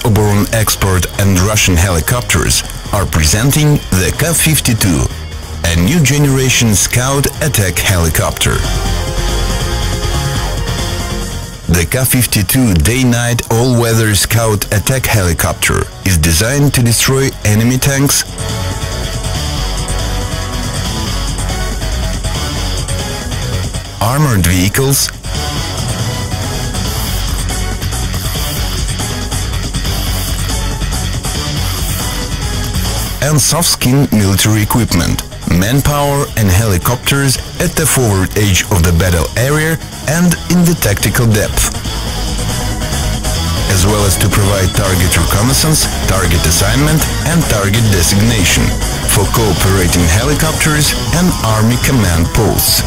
Oboron expert and Russian helicopters are presenting the Ka-52, a new generation Scout attack helicopter. The Ka-52 day-night all-weather Scout attack helicopter is designed to destroy enemy tanks, armored vehicles, and soft-skin military equipment, manpower and helicopters at the forward edge of the battle area and in the tactical depth, as well as to provide target reconnaissance, target assignment and target designation for cooperating helicopters and army command posts.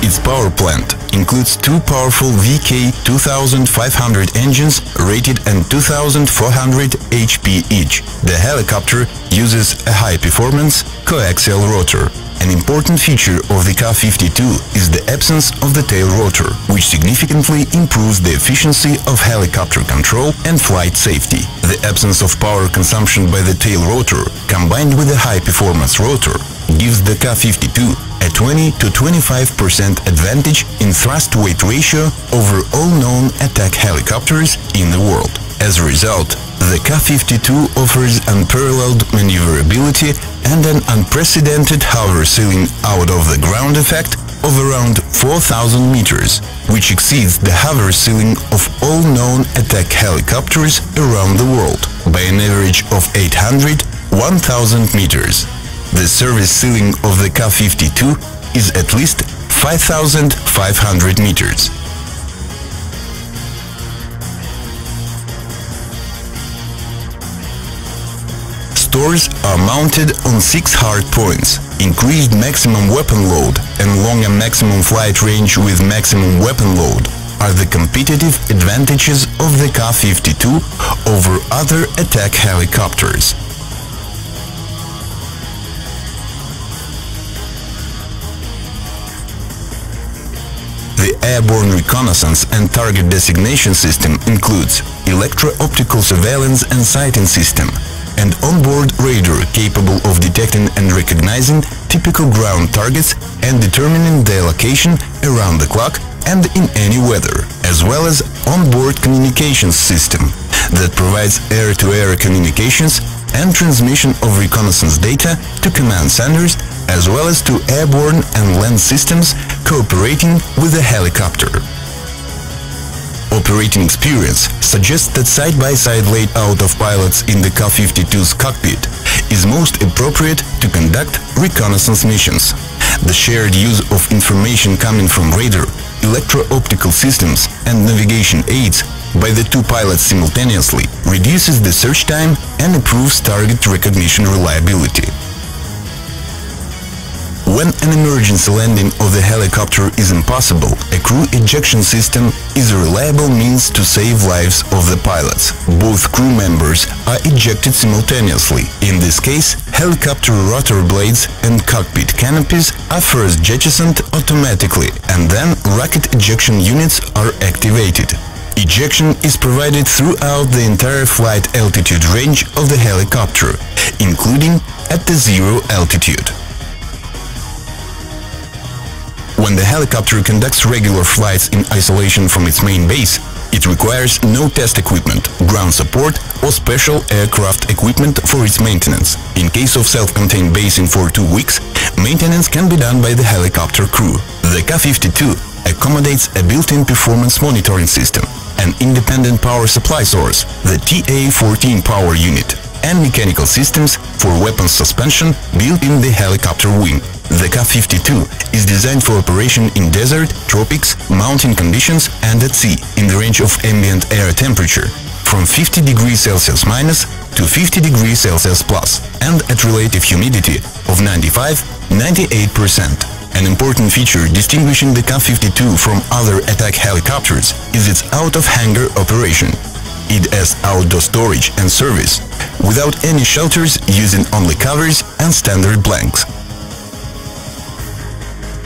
Its power plant includes two powerful VK 2500 engines rated at 2400 HP each. The helicopter uses a high-performance coaxial rotor. An important feature of the Ka-52 is the absence of the tail rotor, which significantly improves the efficiency of helicopter control and flight safety. The absence of power consumption by the tail rotor, combined with a high-performance rotor, gives the Ka-52 a 20 to 25% advantage in thrust-weight ratio over all known attack helicopters in the world. As a result, the Ka-52 offers unparalleled maneuverability and an unprecedented hover ceiling out of the ground effect of around 4,000 meters, which exceeds the hover ceiling of all known attack helicopters around the world by an average of 800–1,000 meters. The service ceiling of the Ka-52 is at least 5,500 meters. Stores are mounted on 6 hard points. Increased maximum weapon load and longer maximum flight range with maximum weapon load are the competitive advantages of the Ka-52 over other attack helicopters. The airborne reconnaissance and target designation system includes electro-optical surveillance and sighting system, and onboard radar capable of detecting and recognizing typical ground targets and determining their location around the clock and in any weather, as well as onboard communications system that provides air-to-air communications and transmission of reconnaissance data to command centers, as well as to airborne and land systems cooperating with the helicopter. Operating experience suggests that side-by-side layout of pilots in the Ka-52's cockpit is most appropriate to conduct reconnaissance missions. The shared use of information coming from radar, electro-optical systems and navigation aids by the two pilots simultaneously reduces the search time and improves target recognition reliability. When an emergency landing of the helicopter is impossible, a crew ejection system is a reliable means to save lives of the pilots. Both crew members are ejected simultaneously. In this case, helicopter rotor blades and cockpit canopies are first jettisoned automatically, and then rocket ejection units are activated. Ejection is provided throughout the entire flight altitude range of the helicopter, including at the zero altitude. When the helicopter conducts regular flights in isolation from its main base, it requires no test equipment, ground support or special aircraft equipment for its maintenance. In case of self-contained basing for 2 weeks, maintenance can be done by the helicopter crew. The Ka-52 accommodates a built-in performance monitoring system, an independent power supply source, the TA-14 power unit, and mechanical systems for weapons suspension built in the helicopter wing. The Ka-52 is designed for operation in desert, tropics, mountain conditions and at sea, in the range of ambient air temperature from 50 degrees Celsius minus to 50 degrees Celsius plus, and at relative humidity of 95–98%. An important feature distinguishing the Ka-52 from other attack helicopters is its out-of-hangar operation. It has outdoor storage and service, without any shelters, using only covers and standard blanks.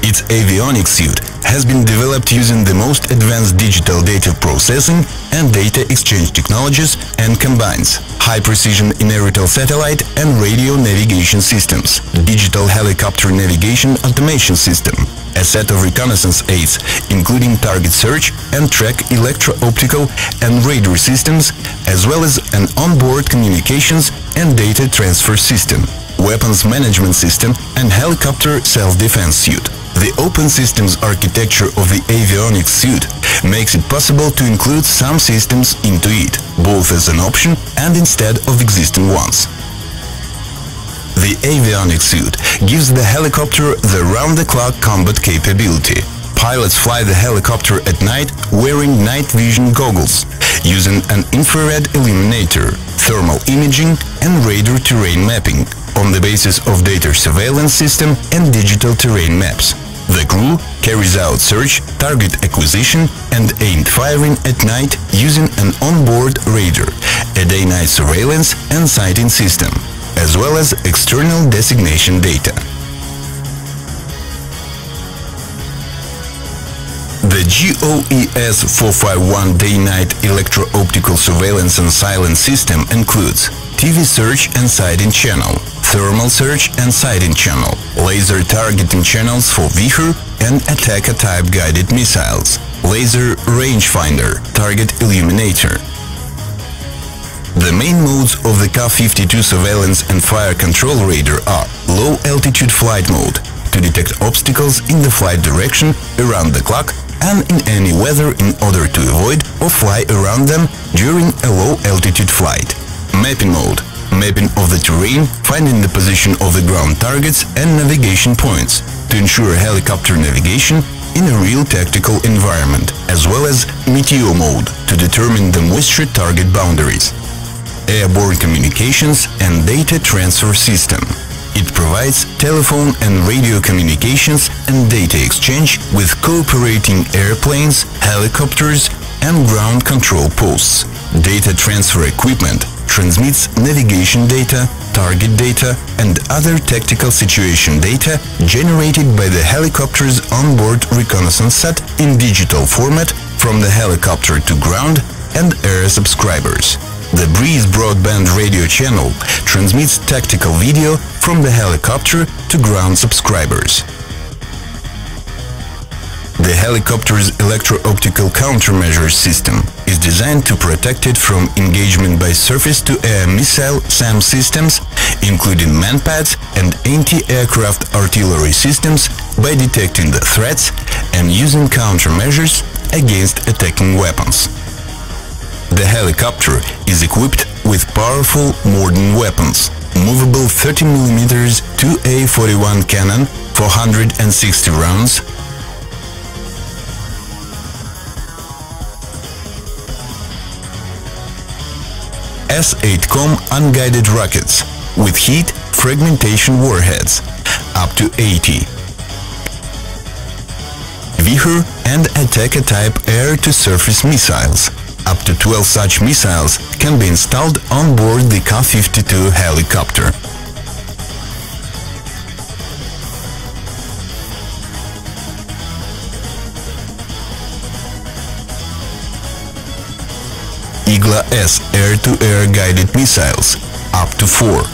Its avionics suite has been developed using the most advanced digital data processing and data exchange technologies and combines high-precision inertial satellite and radio navigation systems, digital helicopter navigation automation system, a set of reconnaissance aids, including target search and track electro-optical and radar systems, as well as an onboard communications and data transfer system, weapons management system and helicopter self-defense suite. The open systems architecture of the avionics suite makes it possible to include some systems into it, both as an option and instead of existing ones. The avionics suite gives the helicopter the round-the-clock combat capability. Pilots fly the helicopter at night wearing night vision goggles, using an infrared illuminator, thermal imaging and radar terrain mapping on the basis of data surveillance system and digital terrain maps. The crew carries out search, target acquisition and aimed firing at night using an onboard radar, a day-night surveillance and sighting system, as well as external designation data. The GOES 451 day-night electro-optical surveillance and silence system includes TV search and sighting channel, thermal search and sighting channel, laser targeting channels for Vihar and attacker-type guided missiles, laser rangefinder, target illuminator. The main modes of the Ka-52 surveillance and fire control radar are low-altitude flight mode, to detect obstacles in the flight direction around the clock and in any weather in order to avoid or fly around them during a low-altitude flight. Mapping mode, mapping of the terrain, finding the position of the ground targets and navigation points, to ensure helicopter navigation in a real tactical environment, as well as meteor mode, to determine the moisture target boundaries. Airborne communications and data transfer system. It provides telephone and radio communications and data exchange with cooperating airplanes, helicopters and ground control posts. Data transfer equipment transmits navigation data, target data and other tactical situation data generated by the helicopter's onboard reconnaissance set in digital format from the helicopter to ground and air subscribers. The Breeze broadband radio channel transmits tactical video from the helicopter to ground subscribers. The helicopter's electro-optical countermeasure system is designed to protect it from engagement by surface-to-air missile SAM systems, including manpads and anti-aircraft artillery systems, by detecting the threats and using countermeasures against attacking weapons. The helicopter is equipped with powerful modern weapons, movable 30mm 2A41 cannon, 460 rounds, S-8Com unguided rockets with heat fragmentation warheads, up to 80. Vihar and attacker-type air-to-surface missiles. Up to 12 such missiles can be installed on board the Ka-52 helicopter. Igla-S air-to-air guided missiles, up to 4.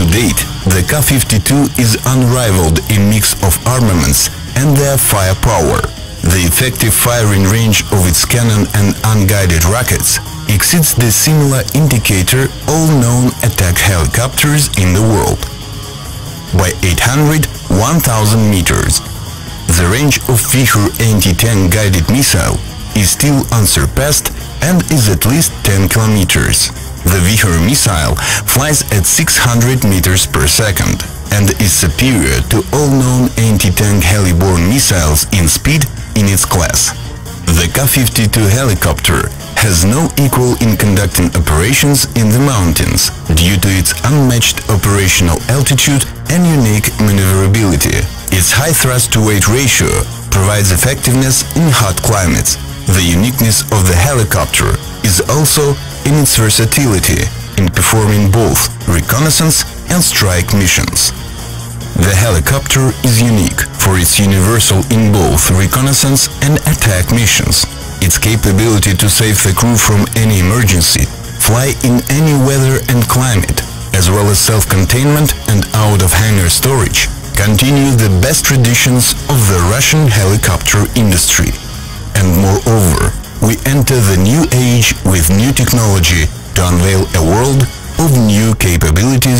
To date, the Ka-52 is unrivaled in mix of armaments and their firepower. The effective firing range of its cannon and unguided rockets exceeds the similar indicator all known attack helicopters in the world by 800-1000 meters. The range of Vihar anti-tank guided missile is still unsurpassed and is at least 10 kilometers. The Vihar missile flies at 600 meters per second and is superior to all known anti-tank heli-borne missiles in speed in its class. The Ka-52 helicopter has no equal in conducting operations in the mountains due to its unmatched operational altitude and unique maneuverability. Its high thrust-to-weight ratio provides effectiveness in hot climates. The uniqueness of the helicopter is also in its versatility in performing both reconnaissance and strike missions. The helicopter is unique for its universal in both reconnaissance and attack missions. Its capability to save the crew from any emergency, fly in any weather and climate, as well as self-containment and out-of-hangar storage, continue the best traditions of the Russian helicopter industry. And moreover, we enter the new age with new technology to unveil a world of new capabilities